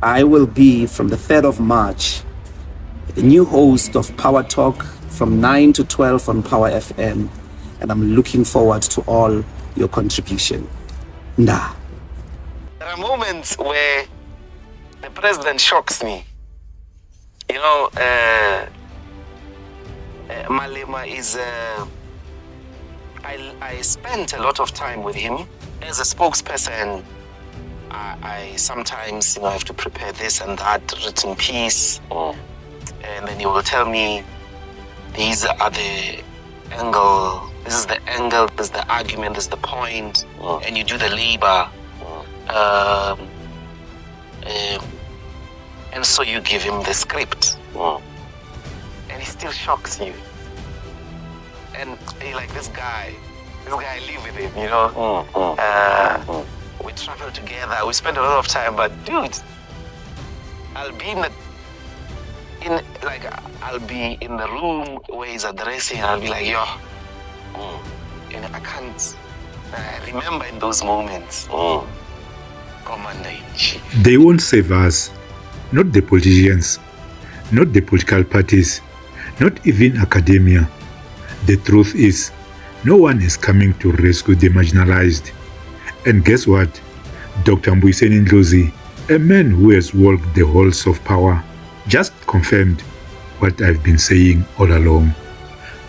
I will be from the 3rd of March, the new host of Power Talk from 9 to 12 on Power FM, and I'm looking forward to all your contribution. Nda. There are moments where the president shocks me. You know, Malema is... I spent a lot of time with him. As a spokesperson, I sometimes, have to prepare this and that written piece. And then he will tell me, these are the angle, this is the angle, this is the argument, this is the point, and you do the labor. And so you give him the script. And he still shocks you. And you're like, this guy, I live with him, we travel together, we spend a lot of time, but dude, I'll be in the room where he's addressing, and I'll be like, I can't remember in those moments. Commander-in-Chief. They won't save us, not the politicians, not the political parties, not even academia. The truth is, no one is coming to rescue the marginalized. And guess what? Dr. Mbuyiseni Ndlozi, a man who has walked the halls of power, just confirmed what I've been saying all along.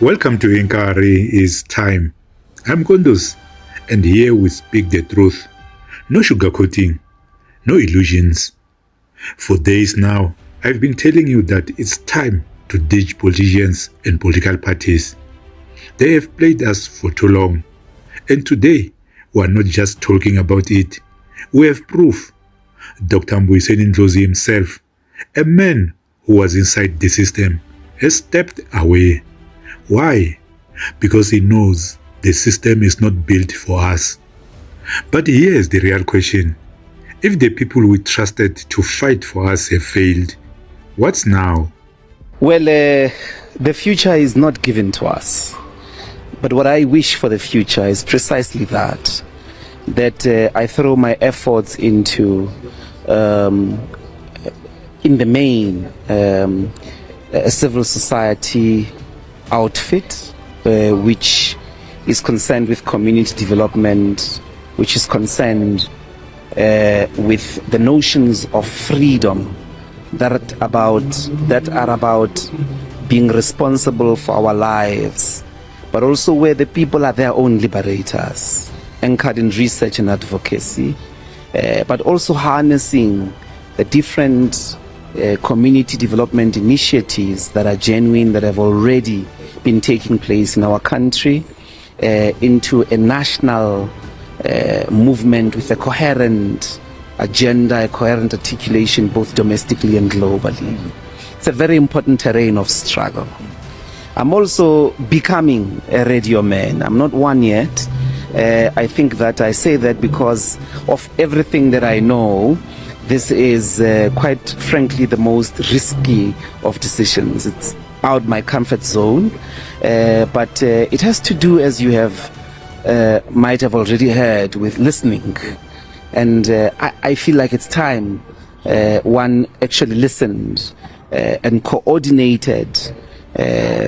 Welcome to Inkari is Time. I'm Kondus, and here we speak the truth. No sugarcoating, no illusions. For days now, I've been telling you that it's time to ditch politicians and political parties. They have played us for too long. And today, we are not just talking about it. We have proof. Dr. Mbuyiseni Ndlozi himself, a man who was inside the system, has stepped away. Why? Because he knows the system is not built for us. But here's the real question. If the people we trusted to fight for us have failed, what's now? Well, the future is not given to us. But what I wish for the future is precisely that I throw my efforts into, in the main, a civil society outfit, which is concerned with community development, which is concerned with the notions of freedom that are about being responsible for our lives, but also where the people are their own liberators, anchored in research and advocacy, but also harnessing the different community development initiatives that are genuine, that have already been taking place in our country, into a national movement with a coherent agenda, a coherent articulation both domestically and globally. It's a very important terrain of struggle. I'm also becoming a radio man. I'm not one yet. I think that I say that because of everything that I know. This is quite frankly the most risky of decisions. It's out my comfort zone, but it has to do, as you might have already heard, with listening. And I feel like it's time one actually listened and coordinated,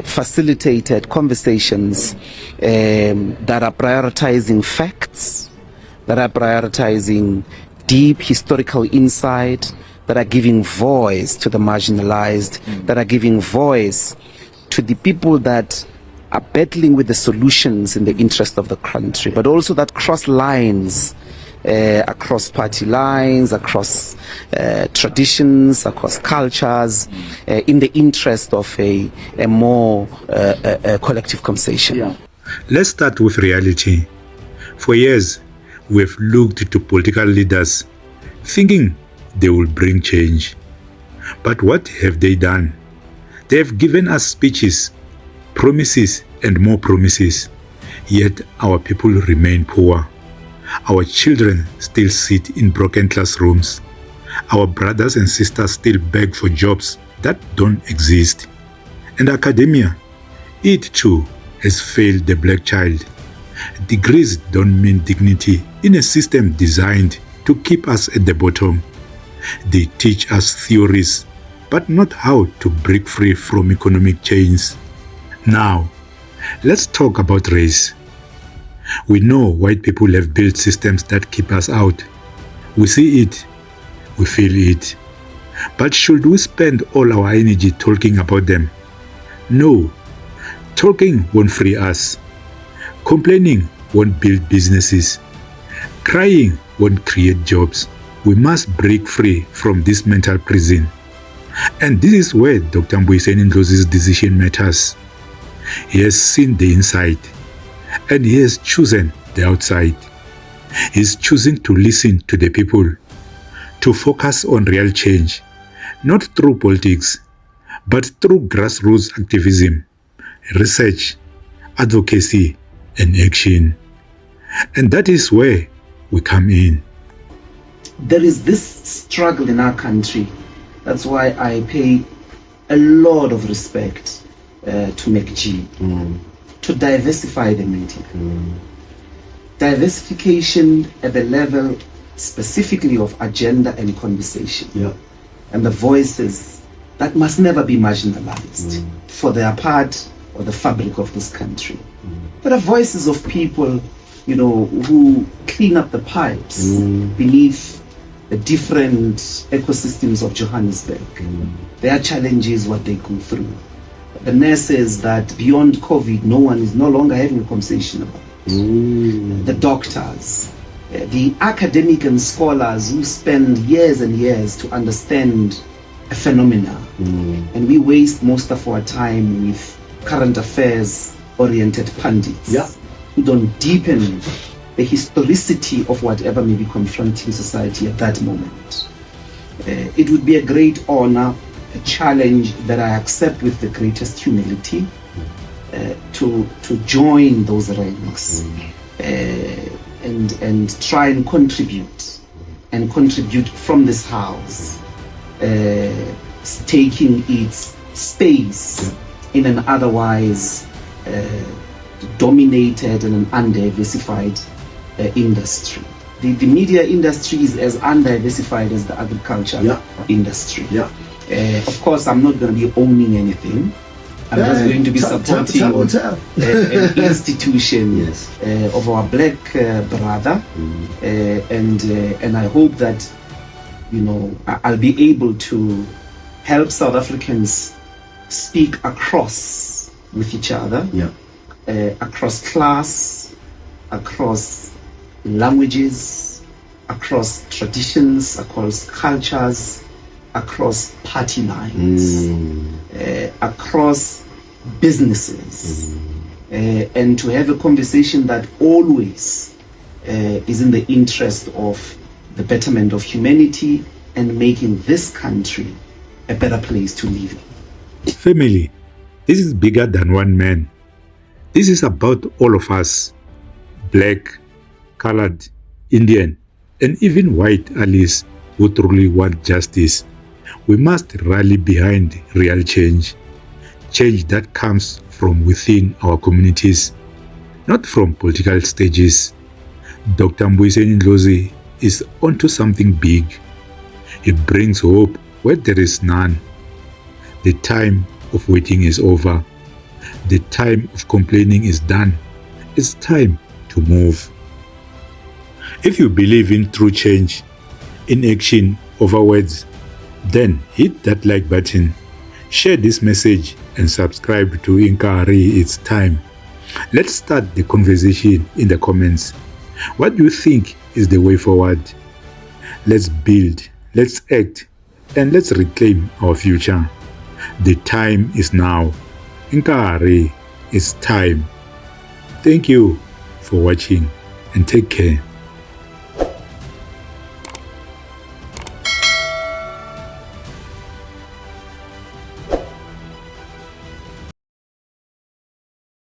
facilitated conversations that are prioritizing facts, that are prioritizing deep historical insight, that are giving voice to the marginalized, that are giving voice to the people that are battling with the solutions in the interest of the country, but also that cross lines, across party lines, across traditions, across cultures, in the interest of a more collective conversation. Yeah. Let's start with reality. For years, we have looked to political leaders thinking they will bring change. But what have they done? They have given us speeches, promises, and more promises. Yet our people remain poor. Our children still sit in broken classrooms. Our brothers and sisters still beg for jobs that don't exist. And academia, it too has failed the black child. Degrees don't mean dignity in a system designed to keep us at the bottom. They teach us theories, but not how to break free from economic chains. Now, let's talk about race. We know white people have built systems that keep us out. We see it, we feel it. But should we spend all our energy talking about them? No. Talking won't free us. Complaining won't build businesses. Crying won't create jobs. We must break free from this mental prison. And this is where Dr. Mbuyiseni Ndlozi's decision matters. He has seen the inside, and he has chosen the outside. He's choosing to listen to the people, to focus on real change, not through politics, but through grassroots activism, research, advocacy, and action. And that is where we come in. There is this struggle in our country. That's why I pay a lot of respect to McG, to diversify the media. Diversification at the level specifically of agenda and conversation. Yeah. And the voices that must never be marginalized for their part or the fabric of this country. There are voices of people, who clean up the pipes beneath the different ecosystems of Johannesburg. Their challenges, what they go through. The nurses that beyond COVID, no one is no longer having a conversation about. The doctors, the academic and scholars who spend years and years to understand a phenomena. And we waste most of our time with current affairs oriented pundits who don't deepen the historicity of whatever may be confronting society at that moment. It would be a great honor, a challenge that I accept with the greatest humility, to join those ranks and try and contribute from this house, taking its space in an otherwise dominated and undiversified industry. The media industry is as undiversified as the agriculture industry. Of course, I'm not going to be owning anything. I'm just going to be supporting an institution of our black brother, and I hope that I'll be able to help South Africans speak across with each other, across class, across languages, across traditions, across cultures, across party lines, across businesses, and to have a conversation that always is in the interest of the betterment of humanity and making this country a better place to live in. Family, this is bigger than one man. This is about all of us, black, colored, Indian, and even white allies who truly want justice. We must rally behind real change, change that comes from within our communities, not from political stages. Dr. Mbuyiseni Ndlozi is onto something big. He brings hope where there is none. The time of waiting is over. The time of complaining is done. It's time to move. If you believe in true change, in action over words, then hit that like button, share this message, and subscribe to Inkari It's Time. Let's start the conversation in the comments. What do you think is the way forward? Let's build, let's act, and let's reclaim our future. The time is now. Inkari It's Time. Thank you for watching and take care.